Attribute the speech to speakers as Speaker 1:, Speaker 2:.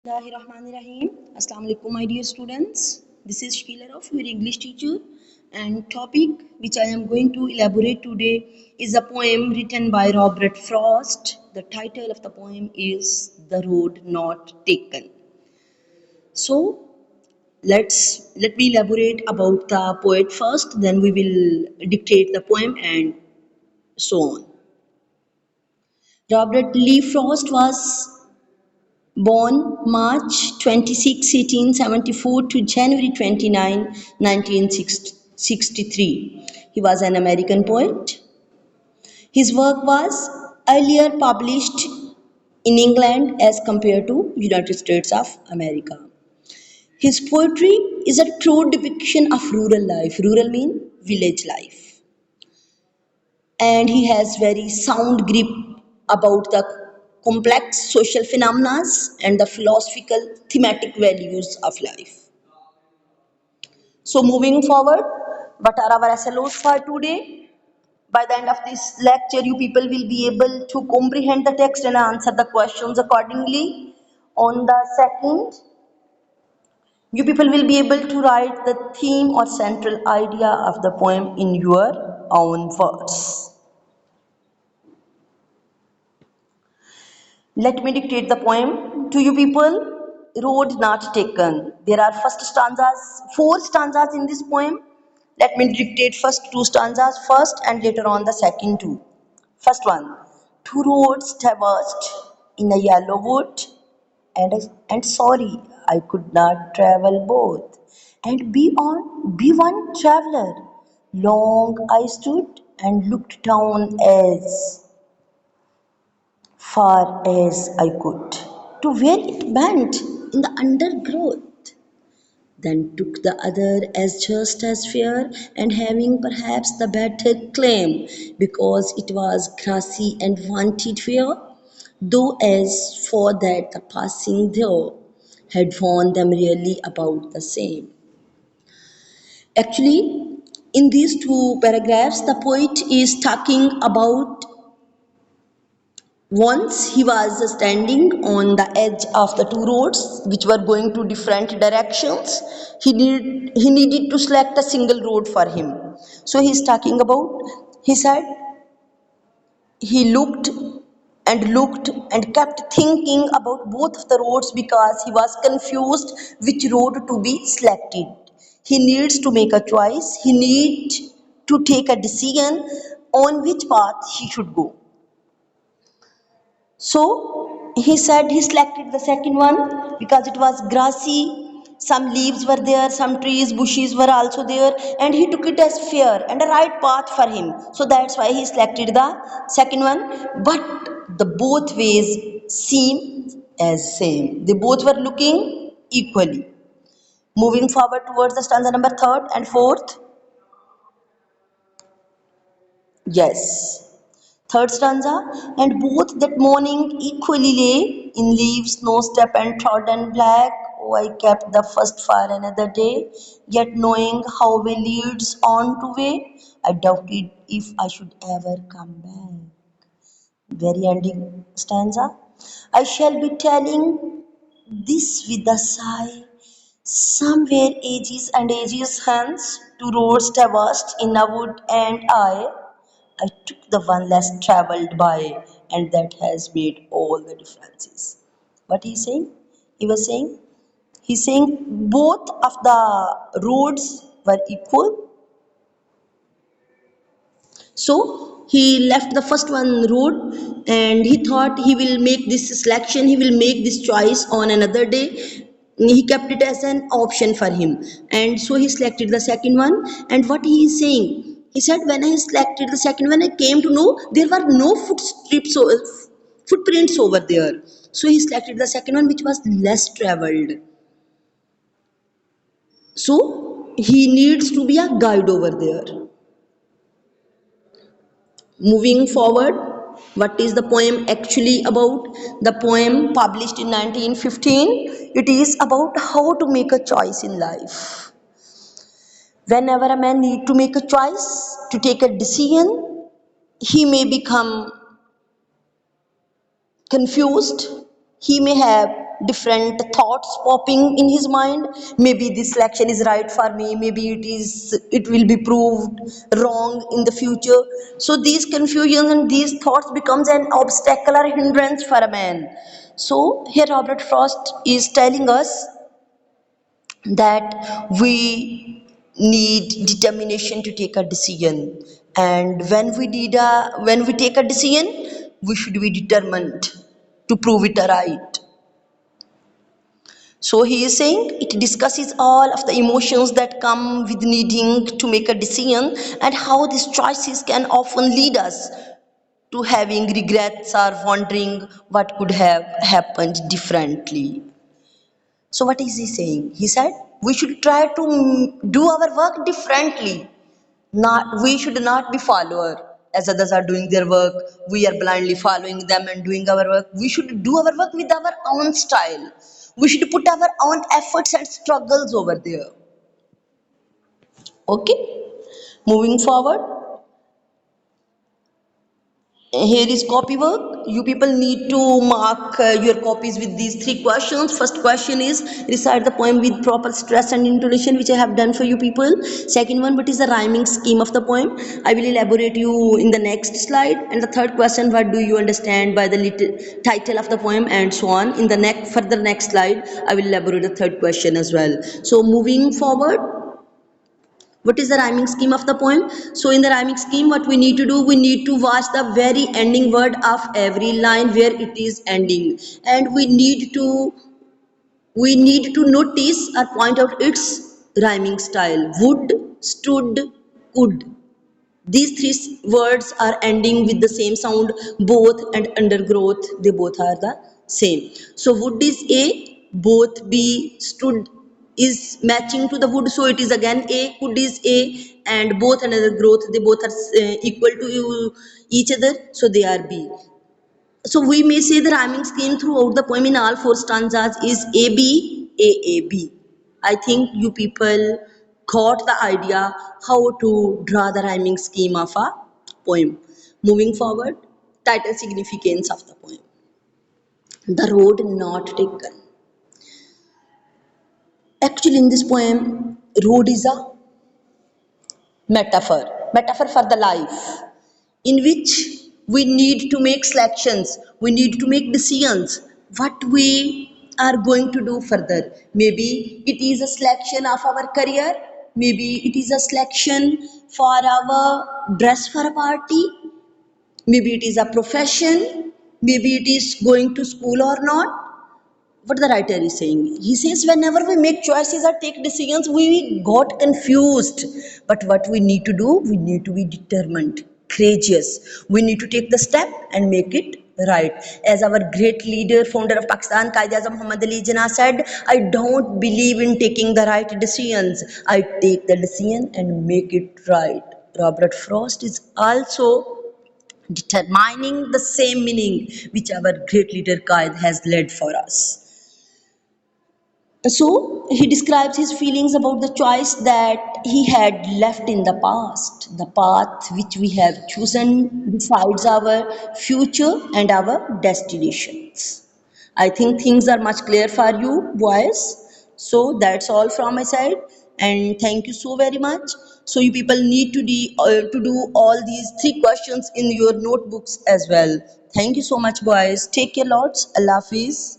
Speaker 1: Bismillahirrahmanirrahim. Assalamu alaikum, my dear students. This is Shkila Rauf, your English teacher, and topic which I am going to elaborate today is a poem written by Robert Frost. The title of the poem is The Road Not Taken. So let me elaborate about the poet first, then we will dictate the poem and so on. Robert Lee Frost was born March 26, 1874 to January 29, 1963. He was an American poet. His work was earlier published in England as compared to United States of America. His poetry is a true depiction of rural life. Rural means village life. And he has very sound grip about the complex social phenomena and the philosophical thematic values of life. So moving forward, what are our SLOs for today? By the end of this lecture, you people will be able to comprehend the text and answer the questions accordingly. On the second, you people will be able to write the theme or central idea of the poem in your own words. Let me dictate the poem to you people. Road not taken. There are first stanzas, 4 stanzas in this poem. Let me dictate first 2 stanzas first and later on the second 2. First one. 2 roads traversed in a yellow wood, and sorry, I could not travel both. And be one traveler. Long I stood and looked down as far as I could, to where it bent in the undergrowth. Then took the other as just as fair, and having perhaps the better claim, because it was grassy and wanted fair, though as for that the passing there had warned them really about the same. Actually, in these 2 paragraphs, the poet is talking about once he was standing on the edge of the 2 roads which were going to different directions. He needed to select a single road for him. So he is talking about, he said, he looked and kept thinking about both of the roads because he was confused which road to be selected. He needs to make a choice. He needs to take a decision on which path he should go. So he said he selected the second one because it was grassy, some leaves were there, some trees, bushes were also there, and he took it as fair and a right path for him. So that's why he selected the second one. But the both ways seem as same. They both were looking equally. Moving forward towards the stanza number 3rd and 4th. Yes. 3rd stanza, and both that morning equally lay in leaves, no step and trodden black. Oh, I kept the first for another day, yet knowing how way leads on to way, I doubted if I should ever come back. Very ending stanza. I shall be telling this with a sigh. Somewhere ages and ages hence, 2 roads traversed in a wood, and I took the one less travelled by, and that has made all the differences. What he's saying? He was saying, he's saying both of the roads were equal. So he left the first one road and he thought he will make this selection, he will make this choice on another day. He kept it as an option for him, and so he selected the second one. And what he is saying, he said, when I selected the second one, I came to know there were no footprints over there. So he selected the second one, which was less traveled. So he needs to be a guide over there. Moving forward, what is the poem actually about? The poem published in 1915, it is about how to make a choice in life. Whenever a man needs to make a choice, to take a decision, he may become confused, he may have different thoughts popping in his mind. Maybe this selection is right for me, maybe it will be proved wrong in the future. So these confusions and these thoughts becomes an obstacle or hindrance for a man. So here Robert Frost is telling us that we need determination to take a decision, and when we take a decision, we should be determined to prove it right. So he is saying it discusses all of the emotions that come with needing to make a decision, and how these choices can often lead us to having regrets or wondering what could have happened differently. So what is he saying? He said we should try to do our work differently. Not we should not be follower as others are doing their work. We are blindly following them and doing our work. We should do our work with our own style. We should put our own efforts and struggles over there. Okay. Moving forward, here is copy work. You people need to mark your copies with these three questions. First question is recite the poem with proper stress and intonation, which I have done for you people. Second one, what is the rhyming scheme of the poem? I will elaborate you in the next slide. And the third question, what do you understand by the title of the poem, and so on. In the next slide, I will elaborate the third question as well. So moving forward, what is the rhyming scheme of the poem? So in the rhyming scheme, what we need to do, we need to watch the very ending word of every line where it is ending, and we need to notice or point out its rhyming style. Would, stood, could, these three words are ending with the same sound. Both and undergrowth, they both are the same. So wood is A, both B, stood is matching to the wood, so it is again A. Could is A, and both and undergrowth, they both are equal to each other, so they are B. So we may say the rhyming scheme throughout the poem in all four stanzas is AB, AAB. I think you people got the idea how to draw the rhyming scheme of a poem. Moving forward, title significance of the poem. The road not taken. Actually, in this poem, road is a metaphor for the life, in which we need to make selections, we need to make decisions what we are going to do further. Maybe it is a selection of our career, maybe it is a selection for our dress for a party, maybe it is a profession, maybe it is going to school or not. What the writer is saying, he says whenever we make choices or take decisions, we got confused, but what we need to do, we need to be determined, courageous, we need to take the step and make it right. As our great leader, founder of Pakistan, Qaid-e-Azam Muhammad Ali Jinnah said, I don't believe in taking the right decisions, I take the decision and make it right. Robert Frost is also determining the same meaning which our great leader Qaid has led for us. So he describes his feelings about the choice that he had left in the past. The path which we have chosen decides our future and our destinations. I think things are much clear for you, boys. So that's all from my side, and thank you so very much. So you people need to do all these three questions in your notebooks as well. Thank you so much, boys. Take care, lots. Allah Hafiz.